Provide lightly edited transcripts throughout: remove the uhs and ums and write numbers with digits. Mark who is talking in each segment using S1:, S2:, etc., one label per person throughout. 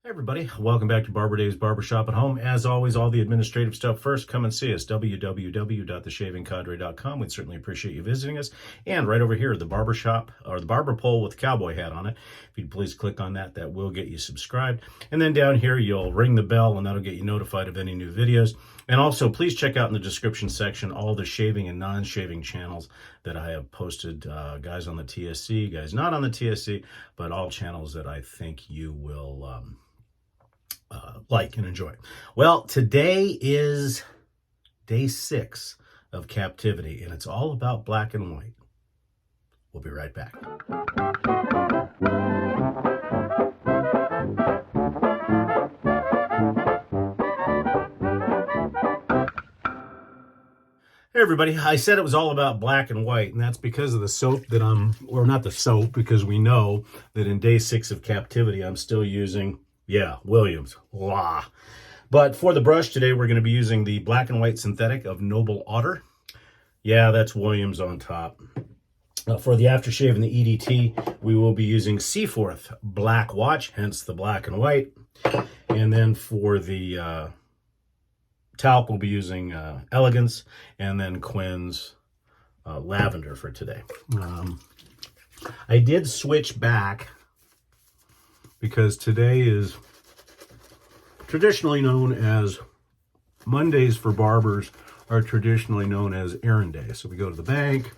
S1: Hey everybody, welcome back to Barber Dave's Barbershop at Home. As always, all the administrative stuff first, come and see us, www.theshavingcadre.com. We'd certainly appreciate you visiting us. And right over here, the barbershop, or the barber pole with the cowboy hat on it. If you'd please click on that, that will get you subscribed. And then down here, you'll ring the bell, and that'll get you notified of any new videos. And also, please check out in the description section all the shaving and non-shaving channels that I have posted. Guys on the TSC, guys not on the TSC, but all channels that I think you will like and enjoy. Well, today is day 6 of Captivity, and it's all about black and white. We'll be right back. Hey everybody, I said it was all about black and white, and that's because of the soap that or not the soap, because we know that in day 6 of Captivity, I'm still using, Williams. Blah. But for the brush today, we're going to be using the black and white synthetic of Noble Otter. Yeah, that's Williams on top. For the aftershave and the EDT, we will be using Seaforth Black Watch, hence the black and white. And then for the talc, we'll be using Elegance, and then Quinn's Lavender for today. I did switch back because today is traditionally known as Mondays for barbers are traditionally known as errand day. So we go to the bank,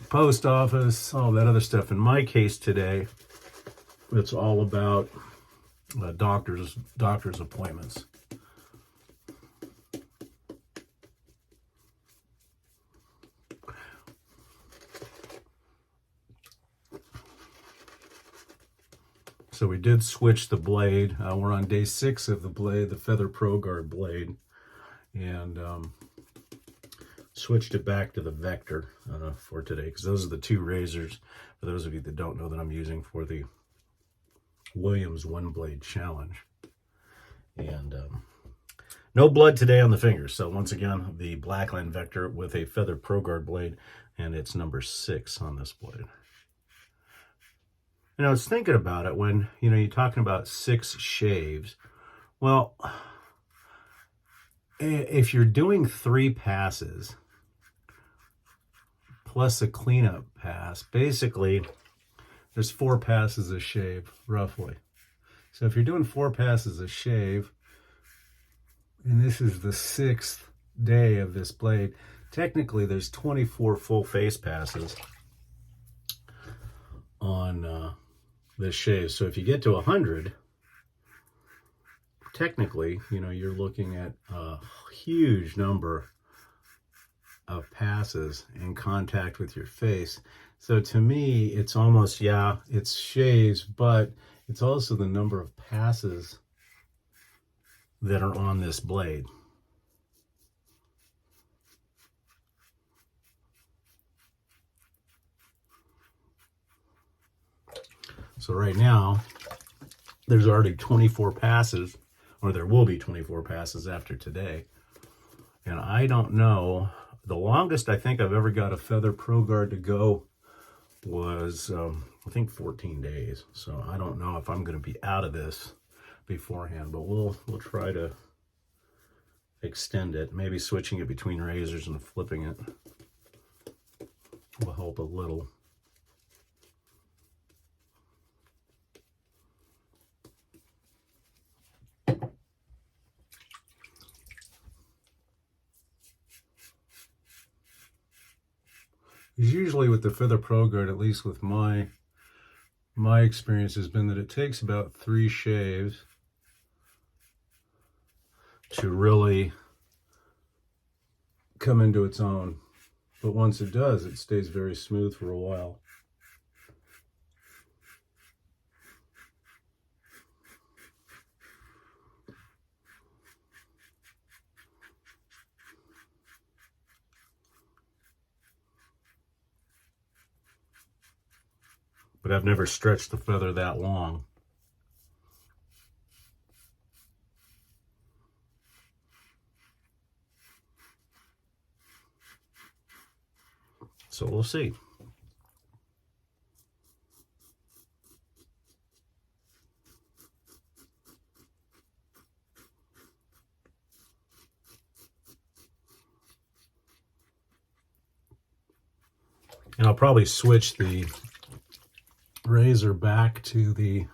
S1: post office, all that other stuff. In my case today, it's all about doctor's appointments. So we did switch the blade. We're on day 6 of the blade, the Feather Pro Guard blade, and switched it back to the Vector for today, because those are the 2 razors, for those of you that don't know, that I'm using for the Williams One Blade Challenge. And no blood today on the fingers. So once again, the Blackline Vector with a Feather Pro Guard blade, and it's number 6 on this blade. And I was thinking about it when, you're talking about 6 shaves. Well, if you're doing 3 passes plus a cleanup pass, basically there's 4 passes a shave, roughly. So if you're doing 4 passes a shave, and this is the 6th day of this blade, technically there's 24 full face passes on this shave. So if you get to 100, technically, you're looking at a huge number of passes in contact with your face. So to me, it's almost, it's shaves, but it's also the number of passes that are on this blade. So right now, there's already 24 passes, or there will be 24 passes after today. And I don't know, the longest I think I've ever got a Feather Pro Guard to go was, I think 14 days. So I don't know if I'm going to be out of this beforehand, but we'll try to extend it. Maybe switching it between razors and flipping it will help a little. Usually with the Feather Pro Guard, at least with my experience, has been that it takes about 3 shaves to really come into its own. But once it does, it stays very smooth for a while. But I've never stretched the feather that long. So we'll see. And I'll probably switch the razor back to the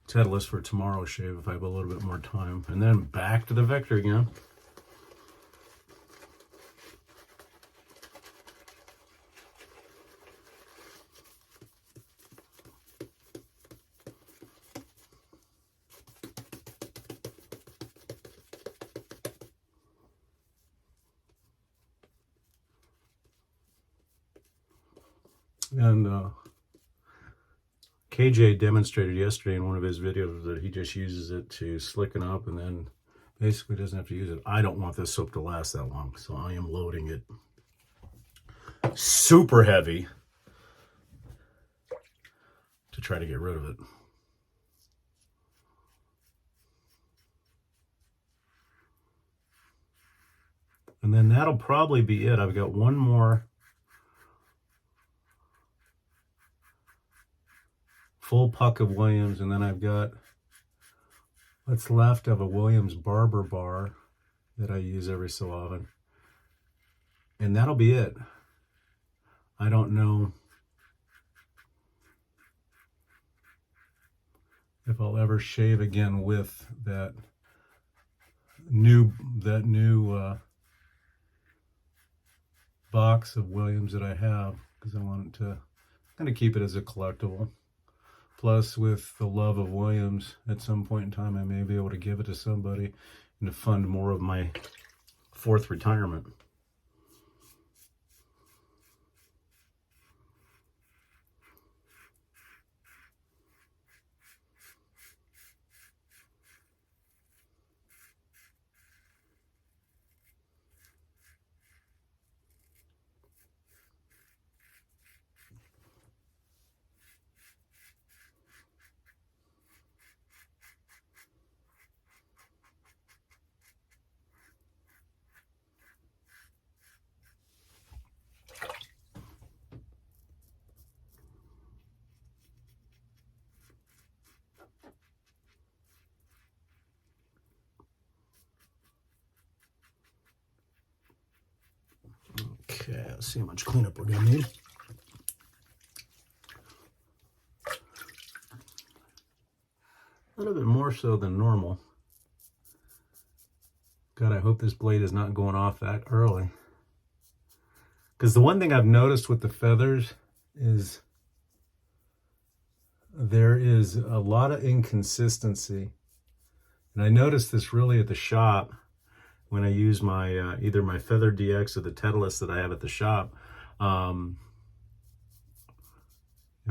S1: Titleist for tomorrow's shave if I have a little bit more time. And then back to the Vector again. And KJ demonstrated yesterday in one of his videos that he just uses it to slicken up and then basically doesn't have to use it. I don't want this soap to last that long, so I am loading it super heavy to try to get rid of it. And then that'll probably be it. I've got one more full puck of Williams, and then I've got what's left of a Williams Barber bar that I use every so often. And that'll be it. I don't know if I'll ever shave again with that new box of Williams that I have, because I want it to kind of keep it as a collectible. Plus, with the love of Williams, at some point in time, I may be able to give it to somebody and to fund more of my 4th retirement. Okay, let's see how much cleanup we're gonna need. A little bit more so than normal. God, I hope this blade is not going off that early. Because the one thing I've noticed with the feathers is there is a lot of inconsistency. And I noticed this really at the shop when I use my either my Feather DX or the Titleist that I have at the shop. If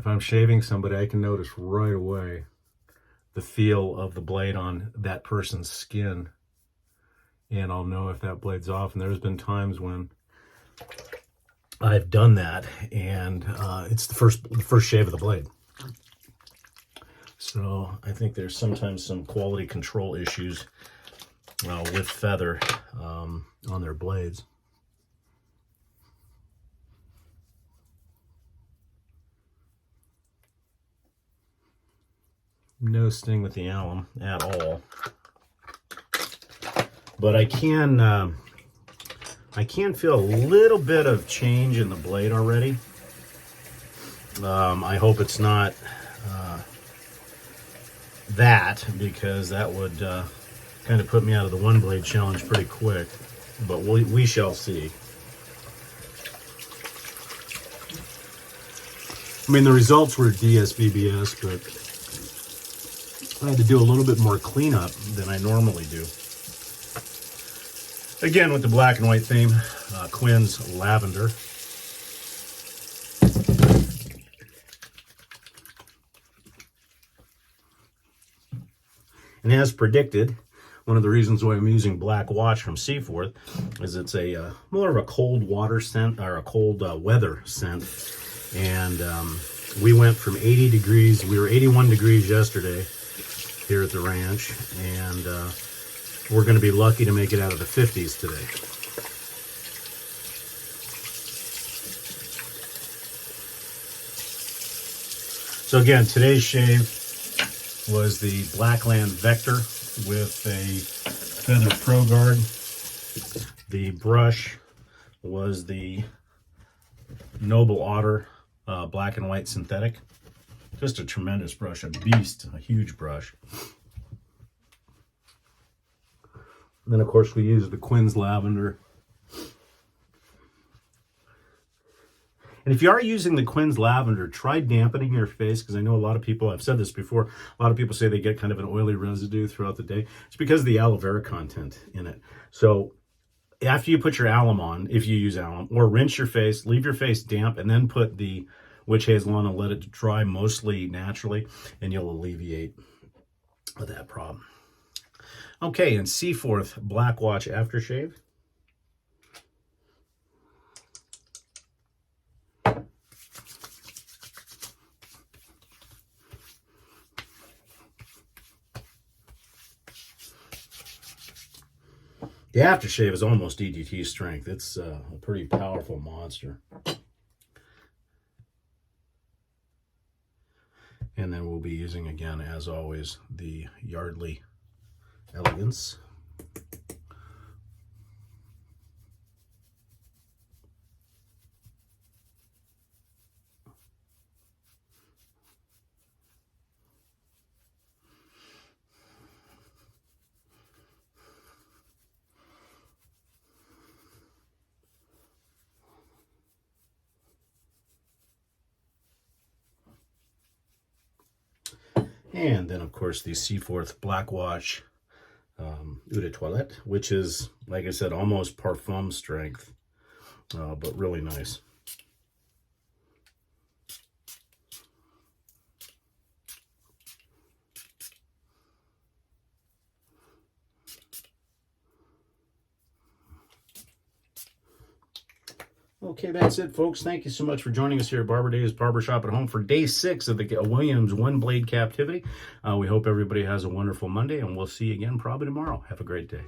S1: I'm shaving somebody, I can notice right away the feel of the blade on that person's skin, and I'll know if that blade's off. And there's been times when I've done that, and it's the first shave of the blade. So I think there's sometimes some quality control issues with Feather on their blades. No sting with the alum at all, but I can feel a little bit of change in the blade already. I hope it's not that, because that would kind of put me out of the one blade challenge pretty quick, but we shall see. I mean, the results were DSVBS, but I had to do a little bit more cleanup than I normally do. Again, with the black and white theme, Quinn's Lavender. And as predicted, one of the reasons why I'm using Black Watch from Seaforth is it's a more of a cold water scent, or a cold weather scent. And we went from 80 degrees, we were 81 degrees yesterday here at the ranch, and we're going to be lucky to make it out of the 50s today. So again, today's shave was the Blackland Vector with a Feather Pro Guard. The brush was the Noble Otter black and white synthetic. Just a tremendous brush, a beast, a huge brush. And then, of course, we use the Quinn's Lavender. And if you are using the Quinn's Lavender, try dampening your face, because I know a lot of people, I've said this before, a lot of people say they get kind of an oily residue throughout the day. It's because of the aloe vera content in it. So after you put your alum on, if you use alum, or rinse your face, leave your face damp, and then put the witch hazel on and let it dry mostly naturally, and you'll alleviate that problem. Okay, and Seaforth Black Watch Aftershave. The aftershave is almost DDT strength. It's a pretty powerful monster. And then we'll be using, again, as always, the Yardley Elegance. And then, of course, the Seaforth Black Watch Eau de Toilette, which is, like I said, almost parfum strength, but really nice. Okay, that's it, folks. Thank you so much for joining us here at Barber Dave's Barbershop at Home for day 6 of the Williams One Blade Captivity. We hope everybody has a wonderful Monday, and we'll see you again probably tomorrow. Have a great day.